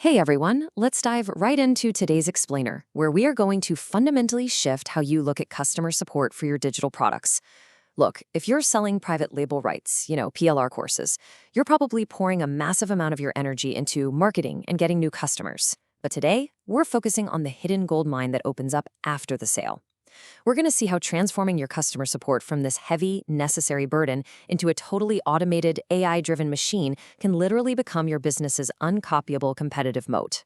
Hey everyone, let's dive right into today's explainer, where we are going to fundamentally shift how you look at customer support for your digital products. Look, if you're selling private label rights, PLR courses, you're probably pouring a massive amount of your energy into marketing and getting new customers. But today, we're focusing on the hidden gold mine that opens up after the sale. We're going to see how transforming your customer support from this heavy, necessary burden into a totally automated, AI-driven machine can literally become your business's uncopyable competitive moat.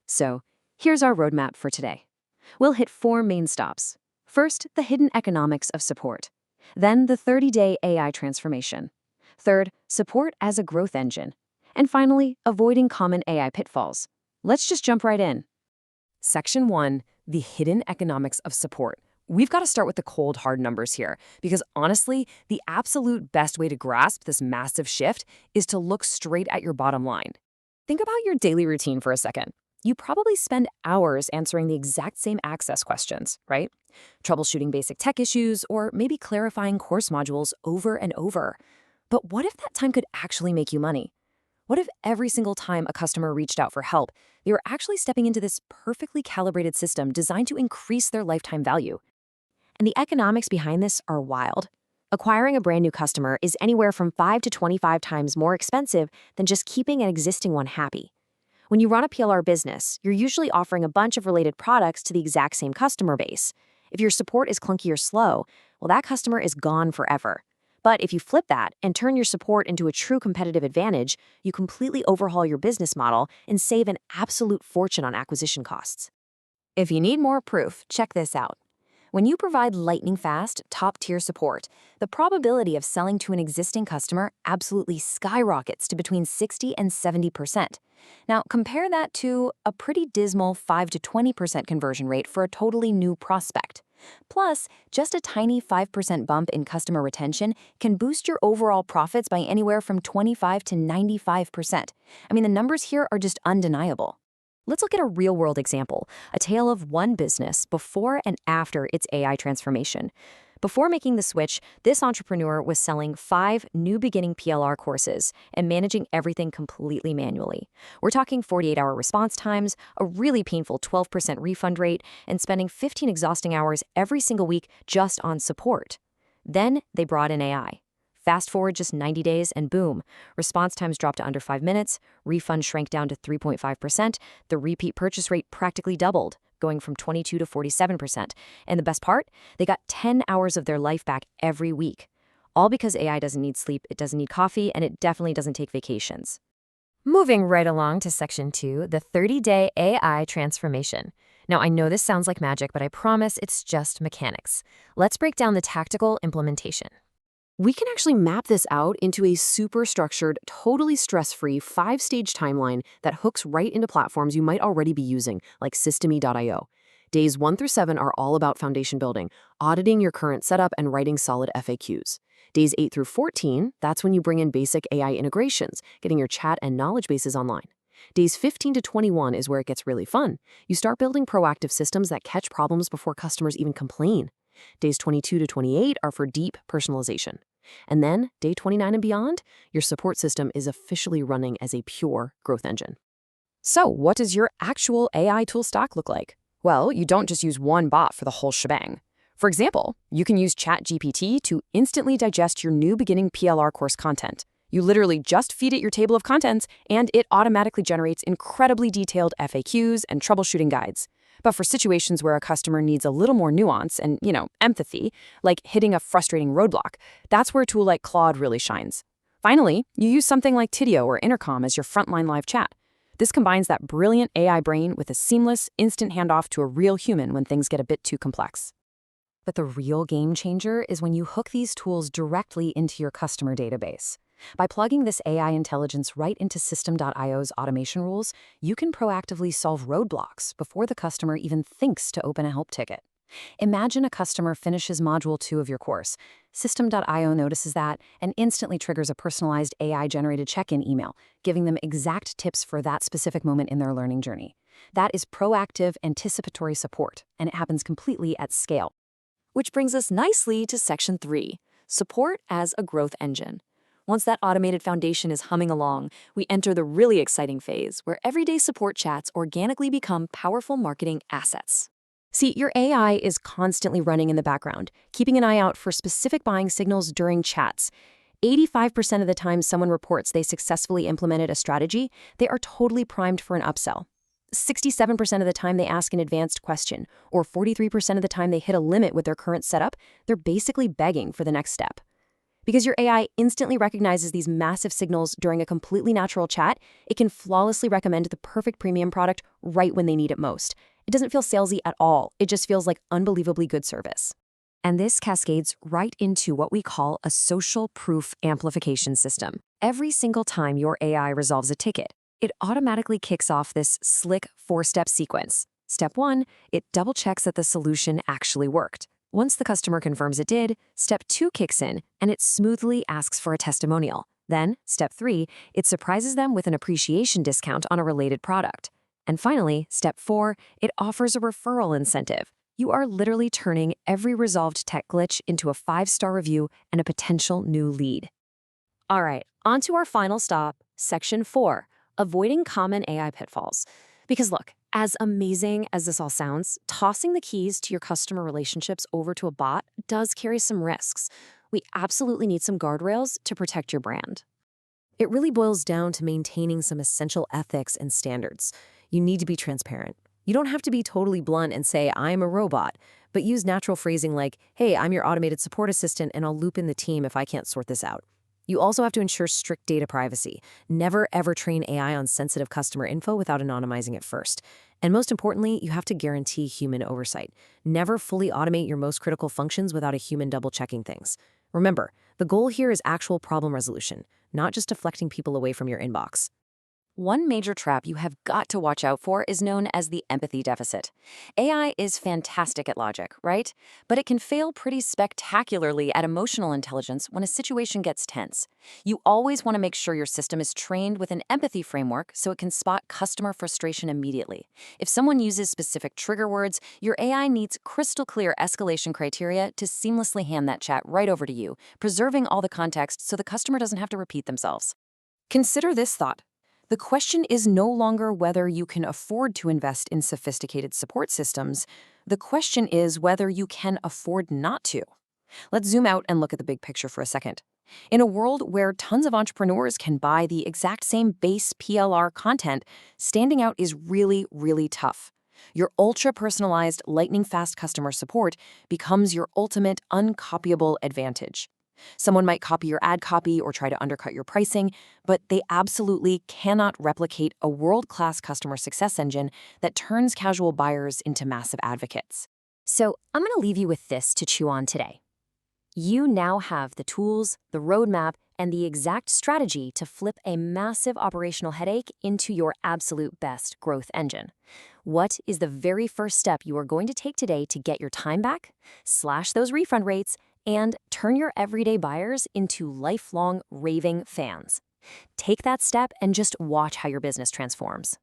So, here's our roadmap for today. We'll hit 4 main stops. First, the hidden economics of support. Then, the 30-day AI transformation. Third, support as a growth engine. And finally, avoiding common AI pitfalls. Let's just jump right in. Section 1, the hidden economics of support. We've got to start with the cold, hard numbers here, because honestly, the absolute best way to grasp this massive shift is to look straight at your bottom line. Think about your daily routine for a second. You probably spend hours answering the exact same access questions, right? Troubleshooting basic tech issues, or maybe clarifying course modules over and over. But what if that time could actually make you money? What if every single time a customer reached out for help, they were actually stepping into this perfectly calibrated system designed to increase their lifetime value? And the economics behind this are wild. Acquiring a brand new customer is anywhere from 5 to 25 times more expensive than just keeping an existing one happy. When you run a PLR business, you're usually offering a bunch of related products to the exact same customer base. If your support is clunky or slow, well, that customer is gone forever. But if you flip that and turn your support into a true competitive advantage, you completely overhaul your business model and save an absolute fortune on acquisition costs. If you need more proof, check this out. When you provide lightning-fast, top-tier support, the probability of selling to an existing customer absolutely skyrockets to between 60 and 70%. Now, compare that to a pretty dismal 5 to 20% conversion rate for a totally new prospect. Plus, just a tiny 5% bump in customer retention can boost your overall profits by anywhere from 25 to 95%. I mean, the numbers here are just undeniable. Let's look at a real-world example, a tale of one business before and after its AI transformation. Before making the switch, this entrepreneur was selling 5 new beginning PLR courses and managing everything completely manually. We're talking 48-hour response times, a really painful 12% refund rate, and spending 15 exhausting hours every single week just on support. Then they brought in AI. Fast forward just 90 days and boom, response times dropped to under 5 minutes, refund shrank down to 3.5%, the repeat purchase rate practically doubled, going from 22 to 47%. And the best part? They got 10 hours of their life back every week. All because AI doesn't need sleep, it doesn't need coffee, and it definitely doesn't take vacations. Moving right along to Section 2, the 30-day AI transformation. Now, I know this sounds like magic, but I promise it's just mechanics. Let's break down the tactical implementation. We can actually map this out into a super structured, totally stress-free 5-stage timeline that hooks right into platforms you might already be using, like Systeme.io. Days 1 through 7 are all about foundation building, auditing your current setup and writing solid FAQs. Days 8 through 14, that's when you bring in basic AI integrations, getting your chat and knowledge bases online. Days 15 to 21 is where it gets really fun. You start building proactive systems that catch problems before customers even complain. Days 22 to 28 are for deep personalization. And then, day 29 and beyond, your support system is officially running as a pure growth engine. So, what does your actual AI tool stack look like? Well, you don't just use one bot for the whole shebang. For example, you can use ChatGPT to instantly digest your new beginning PLR course content. You literally just feed it your table of contents, and it automatically generates incredibly detailed FAQs and troubleshooting guides. But for situations where a customer needs a little more nuance and, empathy, like hitting a frustrating roadblock, that's where a tool like Claude really shines. Finally, you use something like Tidio or Intercom as your frontline live chat. This combines that brilliant AI brain with a seamless, instant handoff to a real human when things get a bit too complex. But the real game changer is when you hook these tools directly into your customer database. By plugging this AI intelligence right into Systeme.io's automation rules, you can proactively solve roadblocks before the customer even thinks to open a help ticket. Imagine a customer finishes Module 2 of your course. Systeme.io notices that and instantly triggers a personalized AI-generated check-in email, giving them exact tips for that specific moment in their learning journey. That is proactive, anticipatory support, and it happens completely at scale. Which brings us nicely to Section 3, support as a growth engine. Once that automated foundation is humming along, we enter the really exciting phase where everyday support chats organically become powerful marketing assets. See, your AI is constantly running in the background, keeping an eye out for specific buying signals during chats. 85% of the time someone reports they successfully implemented a strategy, they are totally primed for an upsell. 67% of the time they ask an advanced question, or 43% of the time they hit a limit with their current setup, they're basically begging for the next step. Because your AI instantly recognizes these massive signals during a completely natural chat, it can flawlessly recommend the perfect premium product right when they need it most. It doesn't feel salesy at all. It just feels like unbelievably good service. And this cascades right into what we call a social proof amplification system. Every single time your AI resolves a ticket, it automatically kicks off this slick 4-step sequence. Step 1, it double-checks that the solution actually worked. Once the customer confirms it did, Step 2 kicks in, and it smoothly asks for a testimonial. Then, Step 3, it surprises them with an appreciation discount on a related product. And finally, Step 4, it offers a referral incentive. You are literally turning every resolved tech glitch into a 5-star review and a potential new lead. All right, on to our final stop, Section 4, avoiding common AI pitfalls. Because look, as amazing as this all sounds, tossing the keys to your customer relationships over to a bot does carry some risks. We absolutely need some guardrails to protect your brand. It really boils down to maintaining some essential ethics and standards. You need to be transparent. You don't have to be totally blunt and say, I'm a robot, but use natural phrasing like, hey, I'm your automated support assistant and I'll loop in the team if I can't sort this out. You also have to ensure strict data privacy. Never ever train AI on sensitive customer info without anonymizing it first. And most importantly, you have to guarantee human oversight. Never fully automate your most critical functions without a human double-checking things. Remember, the goal here is actual problem resolution, not just deflecting people away from your inbox. One major trap you have got to watch out for is known as the empathy deficit. AI is fantastic at logic, right? But it can fail pretty spectacularly at emotional intelligence when a situation gets tense. You always want to make sure your system is trained with an empathy framework so it can spot customer frustration immediately. If someone uses specific trigger words, your AI needs crystal clear escalation criteria to seamlessly hand that chat right over to you, preserving all the context so the customer doesn't have to repeat themselves. Consider this thought. The question is no longer whether you can afford to invest in sophisticated support systems. The question is whether you can afford not to. Let's zoom out and look at the big picture for a second. In a world where tons of entrepreneurs can buy the exact same base PLR content, standing out is really, really tough. Your ultra-personalized, lightning-fast customer support becomes your ultimate uncopyable advantage. Someone might copy your ad copy or try to undercut your pricing, but they absolutely cannot replicate a world-class customer success engine that turns casual buyers into massive advocates. So I'm going to leave you with this to chew on today. You now have the tools, the roadmap, and the exact strategy to flip a massive operational headache into your absolute best growth engine. What is the very first step you are going to take today to get your time back, slash those refund rates, and turn your everyday buyers into lifelong raving fans? Take that step and just watch how your business transforms.